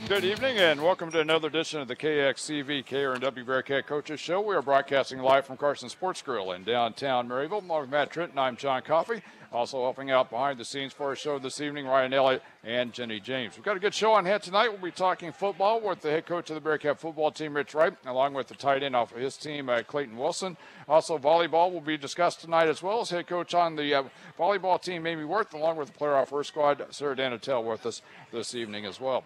Good evening and welcome to another edition of the KXCV KRNW Bearcat Coaches Show. We are broadcasting live from Carson Sports Grill in downtown Maryville. Along with Matt Trenton, I'm John Coffey. Also helping out behind the scenes for our show this evening, Ryan Elliott and Jenny James. We've got a good show on hand tonight. We'll be talking football with the head coach of the Bearcat football team, Rich Wright, along with the tight end off of his team, Clayton Wilson. Also, volleyball will be discussed tonight, as well as head coach on the volleyball team, Amy Woerth, along with the player off her squad, Sarah Danatel, with us this evening as well.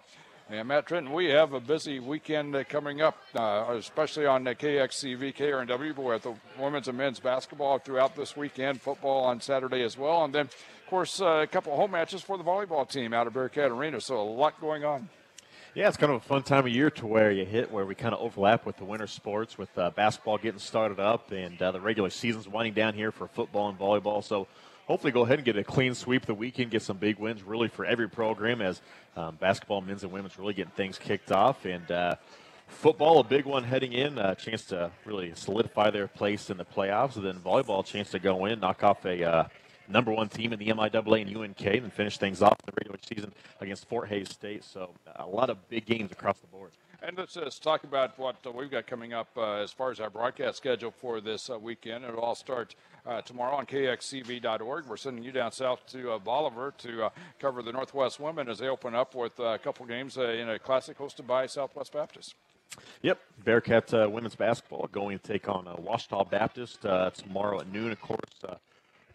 And Matt Trenton, we have a busy weekend coming up, especially on KXCV, KRNW, with the women's and men's basketball throughout this weekend, football on Saturday as well. And then, of course, a couple of home matches for the volleyball team out of Bearcat Arena. So a lot going on. Yeah, it's kind of a fun time of year to where we kind of overlap with the winter sports, with basketball getting started up and the regular season's winding down here for football and volleyball. So hopefully go ahead and get a clean sweep of the weekend, get some big wins really for every program as basketball, men's and women's, really getting things kicked off. And football, a big one heading in, a chance to really solidify their place in the playoffs. And then volleyball, a chance to go in, knock off a number one team in the MIAA and UNK, and finish things off in the regular season against Fort Hays State. So a lot of big games across the board. And let's just talk about what we've got coming up as far as our broadcast schedule for this weekend. It'll all start tomorrow on KXCV.org. We're sending you down south to Bolivar to cover the Northwest women as they open up with a couple games in a classic hosted by Southwest Baptist. Yep, Bearcat women's basketball going to take on Washita Baptist tomorrow at noon, of course.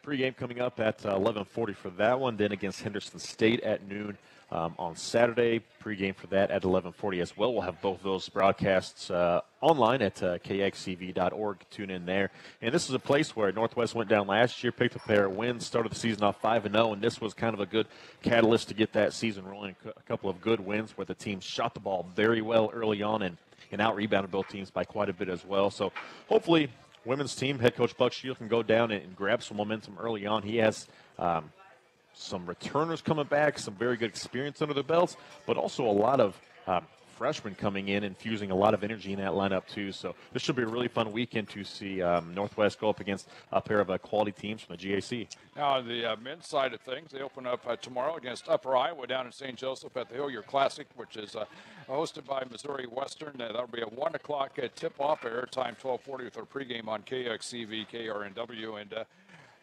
Pregame coming up at 11:40 for that one. Then against Henderson State at noon on Saturday. Pregame for that at 11:40 as well. We'll have both of those broadcasts online at KXCV.org. Tune in there. And this is a place where Northwest went down last year, picked up their wins, started the season off 5-0, and this was kind of a good catalyst to get that season rolling. A couple of good wins where the team shot the ball very well early on and out-rebounded both teams by quite a bit as well. So hopefully women's team, head coach Buck Shield, can go down and grab some momentum early on. He has some returners coming back, some very good experience under the belts, but also a lot of freshmen coming in, infusing a lot of energy in that lineup too. So this should be a really fun weekend to see Northwest go up against a pair of quality teams from the GAC. Now, on the men's side of things, they open up tomorrow against Upper Iowa down in St. Joseph at the Hillier Classic, which is hosted by Missouri Western. That'll be a 1 o'clock tip-off, airtime 12:40 with our pregame on KXCV, KRNW. And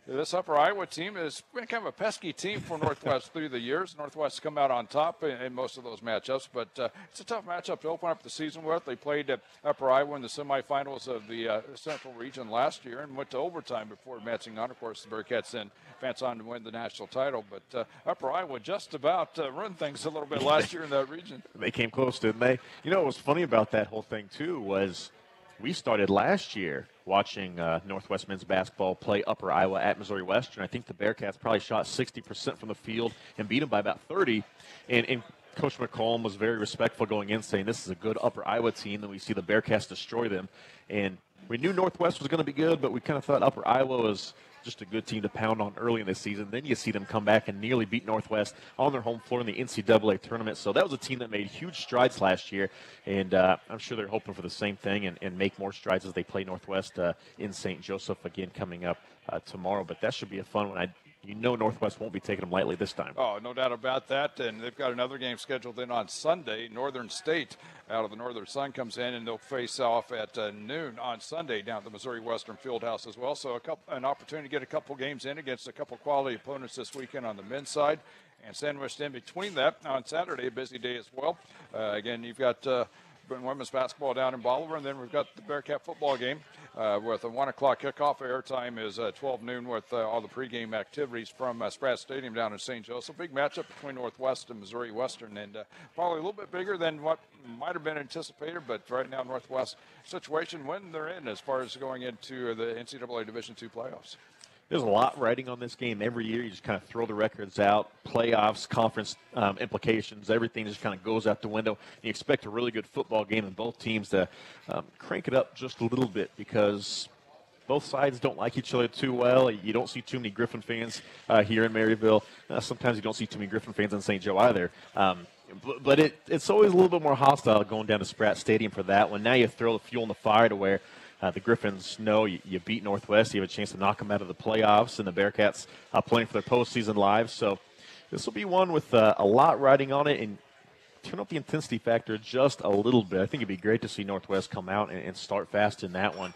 this Upper Iowa team has been kind of a pesky team for Northwest through the years. Northwest has come out on top in most of those matchups, but it's a tough matchup to open up the season with. They played Upper Iowa in the semifinals of the Central Region last year and went to overtime before matching on. Of course, the Bearcats then advanced on to win the national title, but Upper Iowa just about run things a little bit last year in that region. They came close, didn't they? You know what was funny about that whole thing, too, was we started last year watching Northwest men's basketball play Upper Iowa at Missouri Western. I think the Bearcats probably shot 60% from the field and beat them by about 30. And Coach McCollum was very respectful going in, saying this is a good Upper Iowa team, and we see the Bearcats destroy them. And we knew Northwest was going to be good, but we kind of thought Upper Iowa was just a good team to pound on early in the season. Then you see them come back and nearly beat Northwest on their home floor in the NCAA tournament. So that was a team that made huge strides last year, and I'm sure they're hoping for the same thing and make more strides as they play Northwest in St. Joseph again coming up tomorrow. But that should be a fun one. You know Northwest won't be taking them lightly this time. Oh, no doubt about that. And they've got another game scheduled in on Sunday. Northern State out of the Northern Sun comes in, and they'll face off at noon on Sunday down at the Missouri Western Fieldhouse as well. So an opportunity to get a couple games in against a couple quality opponents this weekend on the men's side. And sandwiched in between that on Saturday, a busy day as well. Again, you've got women's basketball down in Bolivar, and then we've got the Bearcat football game with a 1 o'clock kickoff. Airtime is 12 noon with all the pregame activities from Spratt Stadium down in St. Joseph. Big matchup between Northwest and Missouri Western, and probably a little bit bigger than what might have been anticipated, but right now Northwest situation when they're in as far as going into the NCAA Division II playoffs. There's a lot riding on this game every year. You just kind of throw the records out, playoffs, conference implications, everything just kind of goes out the window. You expect a really good football game and both teams to crank it up just a little bit because both sides don't like each other too well. You don't see too many Griffin fans here in Maryville. Sometimes you don't see too many Griffin fans in St. Joe either. But it's always a little bit more hostile going down to Spratt Stadium for that one. Now you throw the fuel in the fire to where the Griffins know you beat Northwest. You have a chance to knock them out of the playoffs, and the Bearcats playing for their postseason lives. So this will be one with a lot riding on it. And turn up the intensity factor just a little bit. I think it'd be great to see Northwest come out and start fast in that one,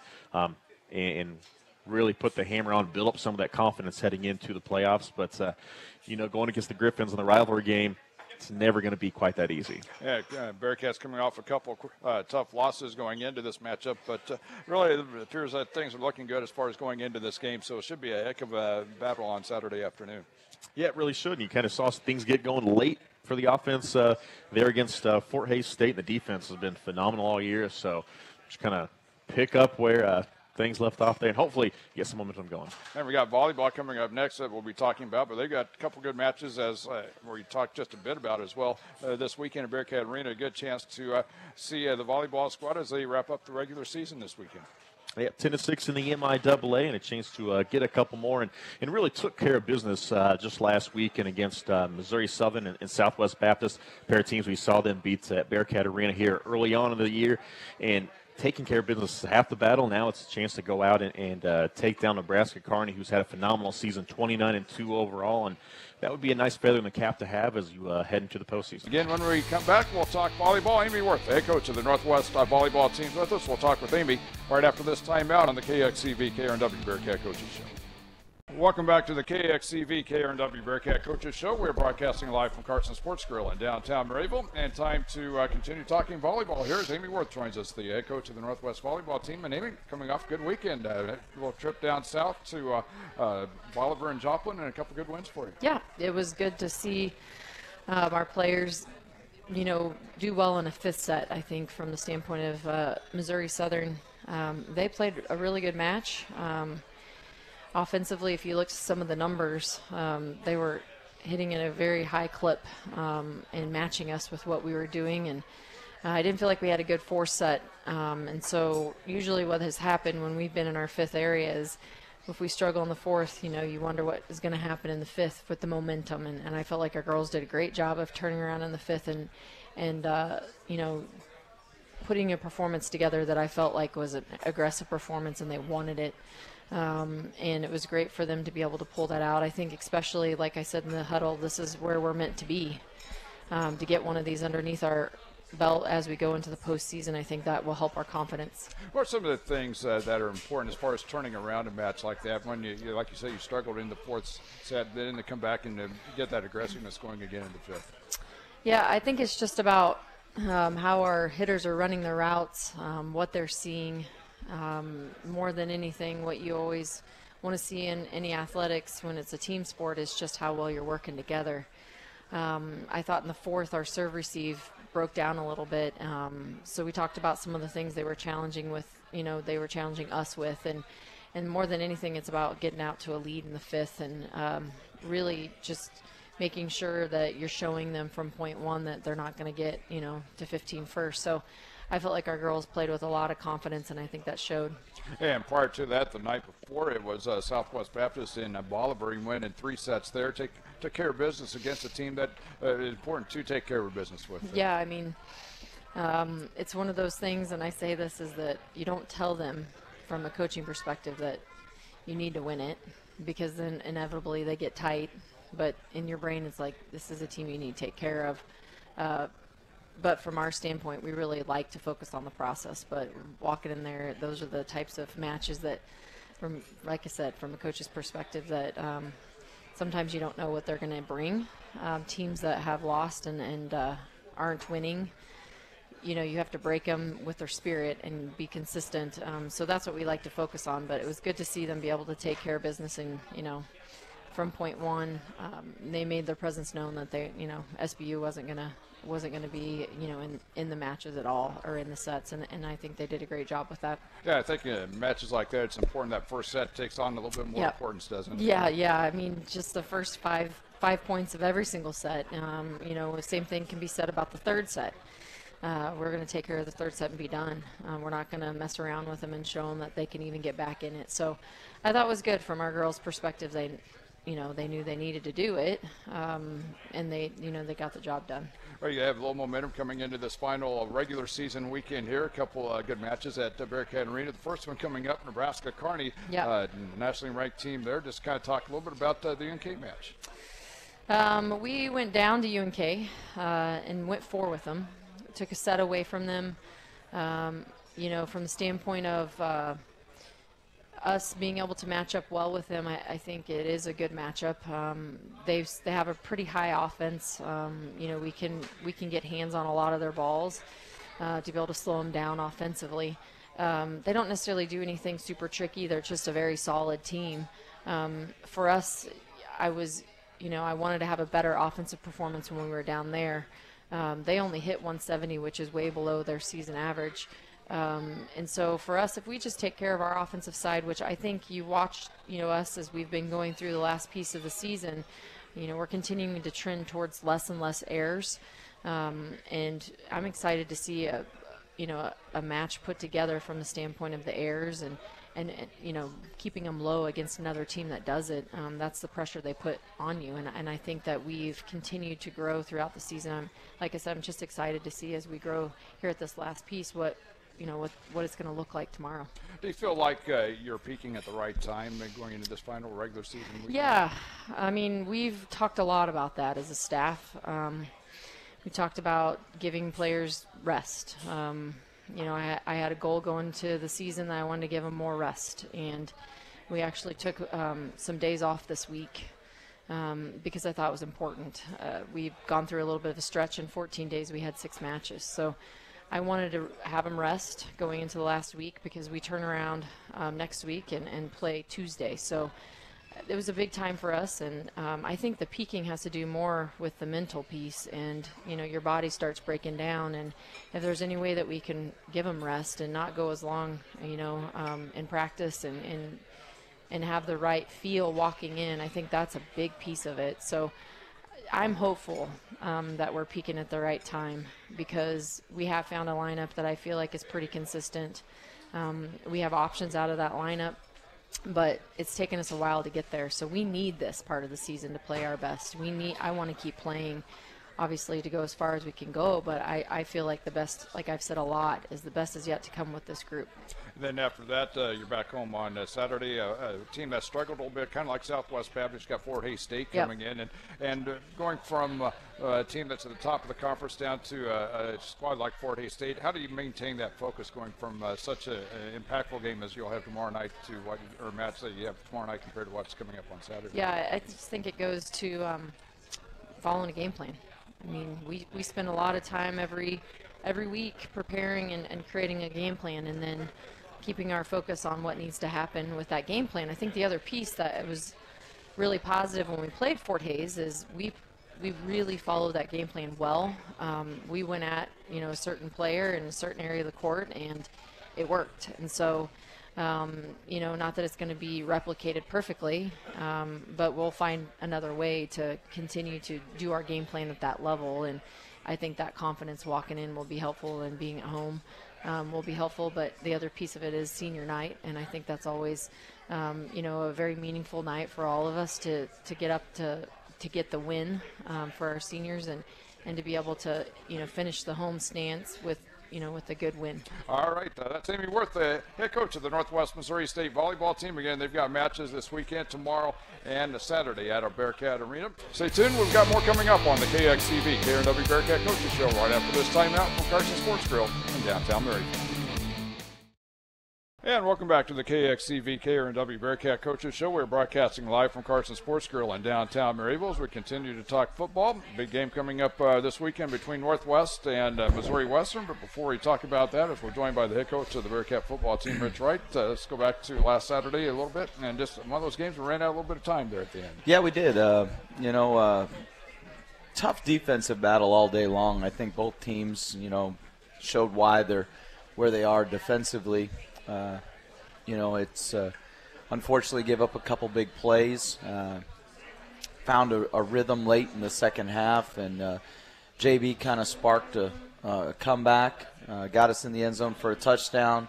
and really put the hammer on, build up some of that confidence heading into the playoffs. But, going against the Griffins in the rivalry game, it's never going to be quite that easy. Yeah, Bearcats coming off a couple tough losses going into this matchup, but really it appears that things are looking good as far as going into this game, so it should be a heck of a battle on Saturday afternoon. Yeah, it really should. And you kind of saw things get going late for the offense there against Fort Hays State, and the defense has been phenomenal all year, so just kind of pick up where things left off there, and hopefully get some momentum going. And we got volleyball coming up next that we'll be talking about, but they've got a couple good matches as we talked just a bit about as well this weekend at Bearcat Arena. A good chance to see the volleyball squad as they wrap up the regular season this weekend. Yeah, 10-6 in the MIAA, and a chance to get a couple more, and really took care of business just last weekend against Missouri Southern and Southwest Baptist, a pair of teams we saw them beat at Bearcat Arena here early on in the year, and taking care of business is half the battle. Now it's a chance to go out and take down Nebraska Kearney, who's had a phenomenal season, 29-2 overall, and that would be a nice feather in the cap to have as you head into the postseason. Again, when we come back, we'll talk volleyball. Amy Woerth, the head coach of the Northwest volleyball team, with us. We'll talk with Amy right after this timeout on the KXCV KRNW Bearcat Coaches Show. Welcome back to the KXCV KRNW Bearcat Coaches Show. We're broadcasting live from Carson Sports Grill in downtown Maryville, and time to continue talking volleyball. Here's Amy Woerth joins us, the head coach of the Northwest volleyball team. And Amy, coming off a good weekend, a little trip down south to Bolivar and Joplin, and a couple good wins for you. Yeah, it was good to see our players, do well in a fifth set. I think from the standpoint of Missouri Southern, they played a really good match. Offensively, if you look at some of the numbers, they were hitting at a very high clip and matching us with what we were doing. And I didn't feel like we had a good fourth set. And so usually what has happened when we've been in our fifth area is if we struggle in the fourth, you wonder what is going to happen in the fifth with the momentum. And I felt like our girls did a great job of turning around in the fifth and putting a performance together that I felt like was an aggressive performance, and they wanted it. And it was great for them to be able to pull that out. I think especially, like I said in the huddle, this is where we're meant to be, to get one of these underneath our belt as we go into the postseason. I think that will help our confidence. What are some of the things that are important as far as turning around a match like that when you like you say, you struggled in the fourth set, then to come back and get that aggressiveness going again in the fifth? Yeah, I think it's just about how our hitters are running their routes, what they're seeing. More than anything, what you always want to see in any athletics when it's a team sport is just how well you're working together. I thought in the fourth our serve receive broke down a little bit, so we talked about some of the things they were challenging with, they were challenging us with, and more than anything it's about getting out to a lead in the fifth and really just making sure that you're showing them from point one that they're not going to get to 15 first. So I felt like our girls played with a lot of confidence, and I think that showed. And prior to that, the night before, it was Southwest Baptist in Bolivar. He went in 3 sets there, took care of business against a team that is important to take care of business with. Yeah, I mean, it's one of those things, and I say this, is that you don't tell them from a coaching perspective that you need to win it, because then inevitably they get tight. But in your brain, it's like, this is a team you need to take care of. But from our standpoint, we really like to focus on the process. But walking in there, those are the types of matches that, like I said, from a coach's perspective, that sometimes you don't know what they're going to bring. Teams that have lost and aren't winning, you have to break them with their spirit and be consistent. So that's what we like to focus on. But it was good to see them be able to take care of business and, from point one, they made their presence known that they, SBU wasn't gonna be, in the matches at all or in the sets, and I think they did a great job with that. Yeah, I think matches like that, it's important that first set takes on a little bit more importance, doesn't it? Yeah. I mean, just the first five points of every single set. The same thing can be said about the third set. We're going to take care of the third set and be done. We're not going to mess around with them and show them that they can even get back in it. So I thought it was good from our girls' perspective. They knew they needed to do it, and they got the job done. Well, you have a little momentum coming into this final regular season weekend here. A couple good matches at Bearcat Arena. The first one coming up, Nebraska Kearney, nationally ranked team there. Just kind of talk a little bit about the NK match. We went down to UNK and went 4 with them. Took a set away from them. You know, from the standpoint of us being able to match up well with them, I think it is a good matchup. They have a pretty high offense. You know, we can get hands on a lot of their balls to be able to slow them down offensively. They don't necessarily do anything super tricky. They're just a very solid team. For us, I wanted to have a better offensive performance when we were down there. They only hit 170, which is way below their season average. And so for us, if we just take care of our offensive side, which I think you watched, you know, us as we've been going through the last piece of the season, you know, we're continuing to trend towards less and less errors. And I'm excited to see a match put together from the standpoint of the errors and you know, keeping them low against another team that does it. That's the pressure they put on you. And I think that we've continued to grow throughout the season. Like I said, I'm just excited to see as we grow here at this last piece what it's going to look like tomorrow. Do you feel like you're peaking at the right time going into this final regular season weekend? Yeah. I mean, we've talked a lot about that as a staff. We talked about giving players rest. You know, I had a goal going to the season that I wanted to give them more rest. And we actually took some days off this week because I thought it was important. We've gone through a little bit of a stretch. In 14 days, we had 6 matches. So I wanted to have them rest going into the last week because we turn around next week and play Tuesday. So it was a big time for us, and I think the peaking has to do more with the mental piece, and you know, your body starts breaking down, and if there's any way that we can give them rest and not go as long, you know, in practice and have the right feel walking in, I think that's a big piece of it. So I'm hopeful that we're peaking at the right time because we have found a lineup that I feel like is pretty consistent. We have options out of that lineup, but it's taken us a while to get there. So we need this part of the season to play our best. I want to keep playing, obviously, to go as far as we can go, but I feel like the best, like I've said a lot, is the best is yet to come with this group. And then after that, you're back home on Saturday. A team that struggled a little bit, kind of like Southwest Baptist, got Fort Hays State coming in, and going from a team that's at the top of the conference down to a squad like Fort Hays State. How do you maintain that focus going from such an impactful game as you'll have tomorrow night to or match that you have tomorrow night compared to what's coming up on Saturday? Yeah, I just think it goes to following a game plan. I mean, we spend a lot of time every week preparing and creating a game plan, and then keeping our focus on what needs to happen with that game plan. I think the other piece that was really positive when we played Fort Hays is we really followed that game plan well. We went at, you know, a certain player in a certain area of the court, and it worked. And so, you know, not that it's going to be replicated perfectly, but we'll find another way to continue to do our game plan at that level. And I think that confidence walking in will be helpful, and being at home will be helpful. But the other piece of it is senior night, and I think that's always, you know, a very meaningful night for all of us to get up to get the win for our seniors, and to be able to, you know, finish the home stance with a good win. All right, that's Amy Woerth, the head coach of the Northwest Missouri State volleyball team. Again, they've got matches this weekend, tomorrow and Saturday at our Bearcat Arena. Stay tuned. We've got more coming up on the KXCV KRNW Bearcat Coaches Show right after this timeout from Carson Sports Grill in downtown Maryville. And welcome back to the KXCV KRNW Bearcat Coaches Show. We're broadcasting live from Carson Sports Grill in downtown Maryville as we continue to talk football. Big game coming up this weekend between Northwest and Missouri Western. But before we talk about that, as we're joined by the head coach of the Bearcat football team, Rich Wright, let's go back to last Saturday a little bit. And just one of those games we ran out a little bit of time there at the end. Yeah, we did. You know, tough defensive battle all day long. I think both teams, you know, showed why they're where they are defensively. You know, it's unfortunately give up a couple big plays. Found a rhythm late in the second half, and JB kind of sparked a comeback, got us in the end zone for a touchdown.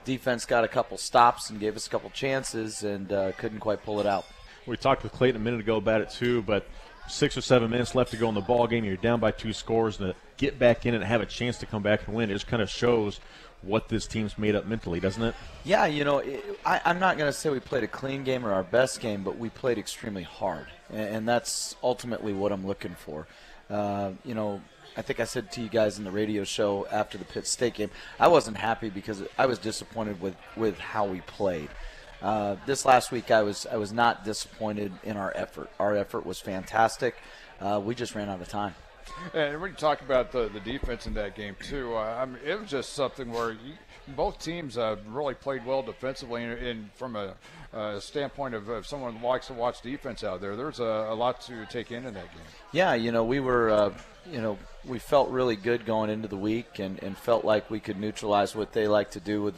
Defense got a couple stops and gave us a couple chances, and couldn't quite pull it out. We talked with Clayton a minute ago about it too, but 6 or 7 minutes left to go in the ball game. You're down by 2 scores, and to get back in and have a chance to come back and win, it just kind of shows what this team's made up mentally, doesn't it? Yeah, I'm not going to say we played a clean game or our best game, but we played extremely hard, and that's ultimately what I'm looking for. I think I said to you guys in the radio show after the Pitt State game, I wasn't happy because I was disappointed with how we played. This last week, I was not disappointed in our effort. Our effort was fantastic. We just ran out of time. And when you talk about the defense in that game, too, it was just something where both teams really played well defensively. And from a standpoint of someone who likes to watch defense out there's a lot to take in that game. Yeah, we were, we felt really good going into the week and felt like we could neutralize what they like to do with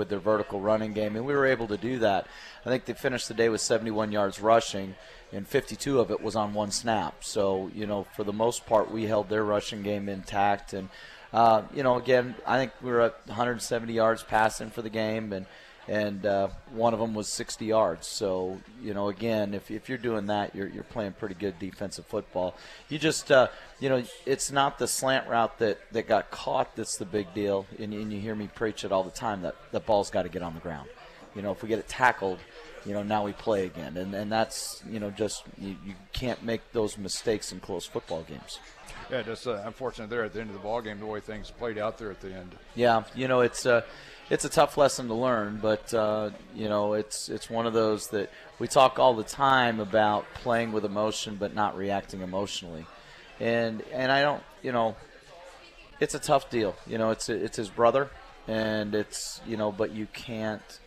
their vertical running game, and we were able to do that. I think they finished the day with 71 yards rushing, and 52 of it was on one snap. So, for the most part, we held their rushing game intact. And, again, I think we were at 170 yards passing for the game, and one of them was 60 yards. So, again, if you're doing that, you're playing pretty good defensive football. You just, it's not the slant route that got caught that's the big deal. And you hear me preach it all the time, that the ball's got to get on the ground. If we get it tackled, now we play again. And that's, just you can't make those mistakes in close football games. Yeah, just unfortunate there at the end of the ball game, the way things played out there at the end. Yeah, it's a tough lesson to learn, but it's one of those that we talk all the time about playing with emotion but not reacting emotionally. And I don't, it's a tough deal. It's his brother, and it's, but you can't,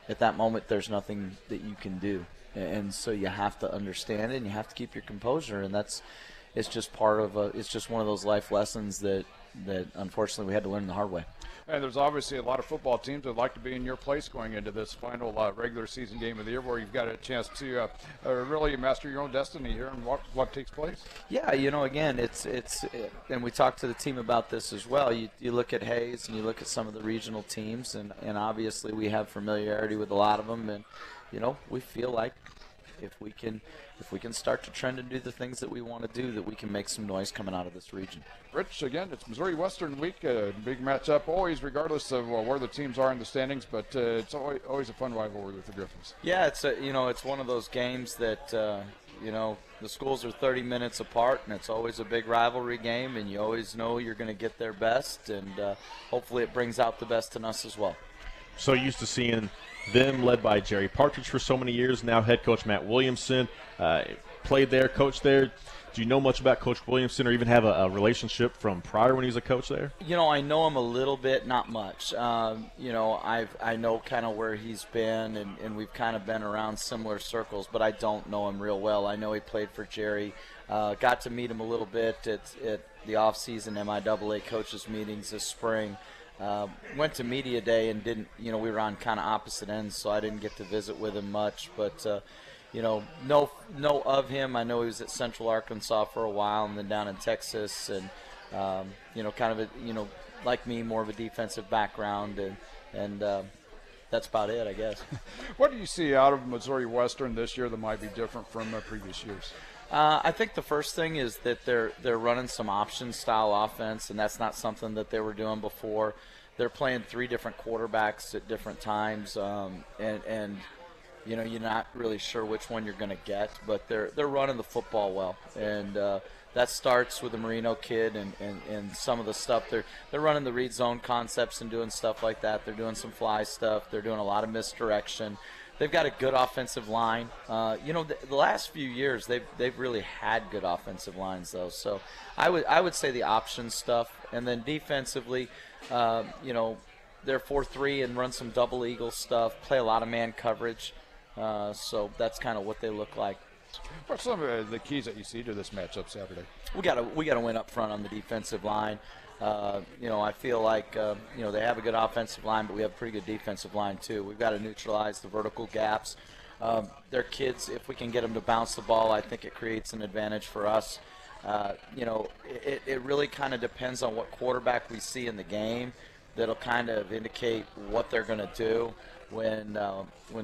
at that moment there's nothing that you can do. And so you have to understand it, and you have to keep your composure, and it's just part of it's just one of those life lessons that unfortunately we had to learn the hard way. And there's obviously a lot of football teams that would like to be in your place going into this final regular season game of the year, where you've got a chance to really master your own destiny here and what takes place. Yeah, again, it's and we talked to the team about this as well. You look at Hayes and you look at some of the regional teams, and obviously we have familiarity with a lot of them, and we feel like if we can start to trend and do the things that we want to do, that we can make some noise coming out of this region. Rich, again, it's Missouri Western week, a big matchup always, regardless of where the teams are in the standings, but it's always a fun rivalry with the Griffins. Yeah, it's one of those games that the schools are 30 minutes apart, and it's always a big rivalry game, and you always know you're going to get their best, and hopefully it brings out the best in us as well. So used to seeing them led by Jerry Partridge for so many years. Now head coach Matt Williamson played there, coached there. Do you know much about Coach Williamson, or even have a relationship from prior when he was a coach there? I know him a little bit, not much. I know kind of where he's been, and we've kind of been around similar circles, but I don't know him real well. I know he played for Jerry. Got to meet him a little bit at the off-season MIAA coaches meetings this spring. Went to media day and didn't, we were on kind of opposite ends, so I didn't get to visit with him much, but know of him. I know he was at Central Arkansas for a while and then down in Texas, and kind of like me, more of a defensive background, and that's about it, I guess. What do you see out of Missouri Western this year that might be different from previous years? I think the first thing is that they're running some option style offense, and that's not something that they were doing before. They're playing 3 different quarterbacks at different times, and you're not really sure which one you're going to get, but they're running the football well, and that starts with the Marino kid and some of the stuff. They're running the read zone concepts and doing stuff like that. They're doing some fly stuff. They're doing a lot of misdirection. They've got a good offensive line. The last few years they've really had good offensive lines though. So I would say the option stuff, and then defensively, they're 4-3 and run some double eagle stuff. Play a lot of man coverage. So that's kind of what they look like. What are some of the keys that you see to this matchup Saturday? We got to win up front on the defensive line. I feel like they have a good offensive line, but we have a pretty good defensive line too. We've got to neutralize the vertical gaps. Their kids, if we can get them to bounce the ball, I think it creates an advantage for us. It really kind of depends on what quarterback we see in the game. That'll kind of indicate what they're going to do. When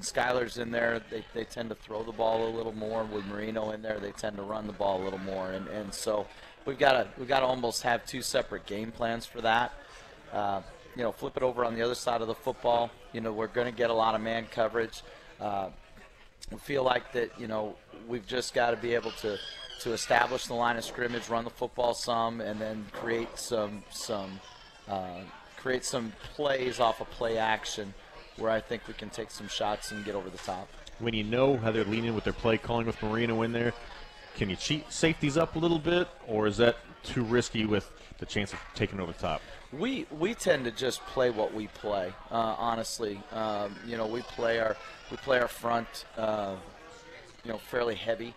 Skylar's in there, they tend to throw the ball a little more. With Marino in there, they tend to run the ball a little more. And so we've got to almost have 2 separate game plans for that. flip it over on the other side of the football. We're going to get a lot of man coverage. We feel like that, we've just got to be able to establish the line of scrimmage, run the football some, and then create some plays off of play action where I think we can take some shots and get over the top. When you know how they're leaning with their play calling with Marino in there, can you cheat safeties up a little bit, or is that too risky with the chance of taking over the top? We tend to just play what we play. Honestly, we play our front, fairly heavy,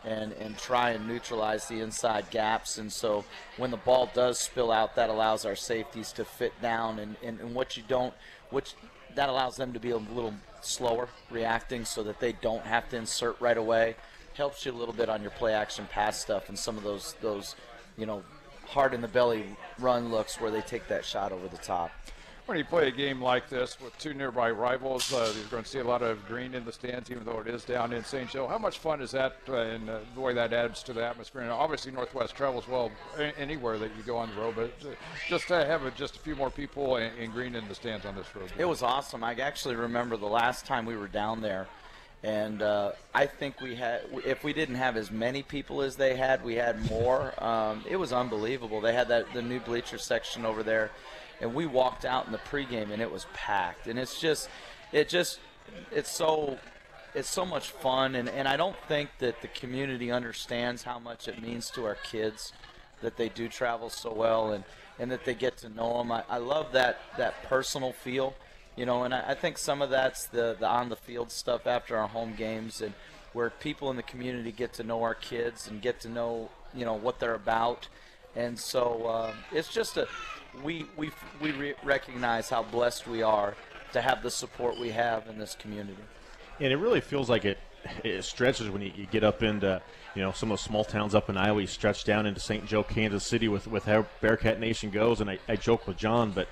and try and neutralize the inside gaps. And so when the ball does spill out, that allows our safeties to fit down, which that allows them to be a little slower reacting, so that they don't have to insert right away. Helps you a little bit on your play action pass stuff and some of those hard in the belly run looks where they take that shot over the top. When you play a game like this with two nearby rivals, you're going to see a lot of green in the stands, even though it is down in St. Joe. How much fun is that, and the way that adds to the atmosphere? And obviously, Northwest travels well anywhere that you go on the road, but just to have just a few more people in green in the stands on this road. It was awesome. I actually remember the last time we were down there, and I think if we didn't have as many people as they had, we had more. It was unbelievable. They had the new bleacher section over there. And we walked out in the pregame, and it was packed. And it's so much fun. And I don't think that the community understands how much it means to our kids that they do travel so well and that they get to know them. I love that personal feel, and I think some of that's the on-the-field stuff after our home games, and where people in the community get to know our kids and get to know, what they're about. And so it's just we recognize how blessed we are to have the support we have in this community. And it really feels like it stretches when you get up into, some of those small towns up in Iowa. You stretch down into St. Joe, Kansas City with how Bearcat Nation goes. And I joke with John, but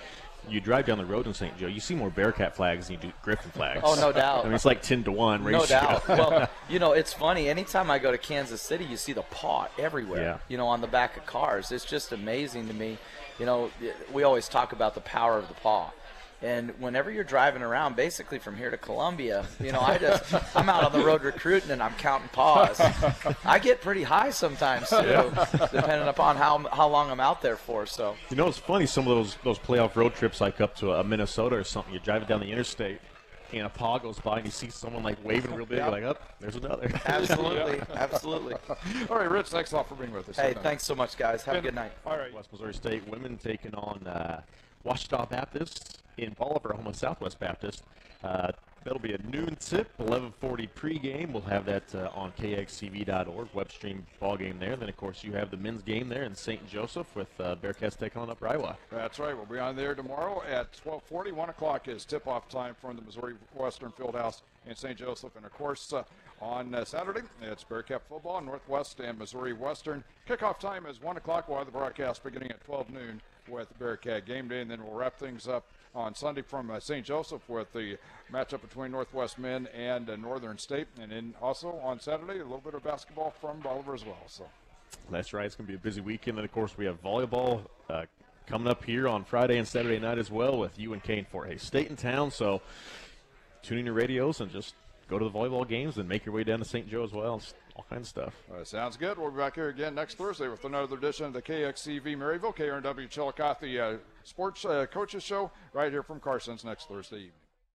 you drive down the road in St. Joe, you see more Bearcat flags than you do Griffin flags. Oh, no doubt. I mean, it's like 10-1 ratio. No doubt. Well, it's funny. Anytime I go to Kansas City, you see the paw everywhere, on the back of cars. It's just amazing to me. We always talk about the power of the paw. And whenever you're driving around, basically from here to Columbia, I'm out on the road recruiting and I'm counting paws. I get pretty high sometimes too, depending upon how long I'm out there for. So it's funny, some of those playoff road trips, like up to Minnesota or something. You're driving down the interstate and a paw goes by and you see someone like waving real big. You're like, oh, there's another. Absolutely, absolutely. All right, Rich, thanks a lot for being with us. Hey, thanks so much, guys. Have a good night. All right, West Missouri State women taking on Washita Baptist in Bolivar, home of Southwest Baptist. That'll be a noon tip, 11:40 pregame. We'll have that on KXCV.org, web stream ball game there. Then, of course, you have the men's game there in St. Joseph with Bearcats taking on Upper Iowa. That's right. We'll be on there tomorrow at 12:40. 1 o'clock is tip-off time from the Missouri Western Fieldhouse in St. Joseph. And, of course, on Saturday, it's Bearcat football, Northwest and Missouri Western. Kickoff time is 1 o'clock. We'll have the broadcast beginning at 12 noon with Bearcat game day. And then we'll wrap things up on Sunday from St. Joseph with the matchup between Northwest men and Northern State. And then also on Saturday, a little bit of basketball from Bolivar as well. So that's right. It's going to be a busy weekend. And, of course, we have volleyball coming up here on Friday and Saturday night as well with UNK and Fort Hays State in town. So tune in your radios and just go to the volleyball games and make your way down to St. Joe as well. It's all kinds of stuff. Sounds good. We'll be back here again next Thursday with another edition of the KXCV Maryville, KRNW Chillicothe Sports Coaches Show right here from Carson's next Thursday evening.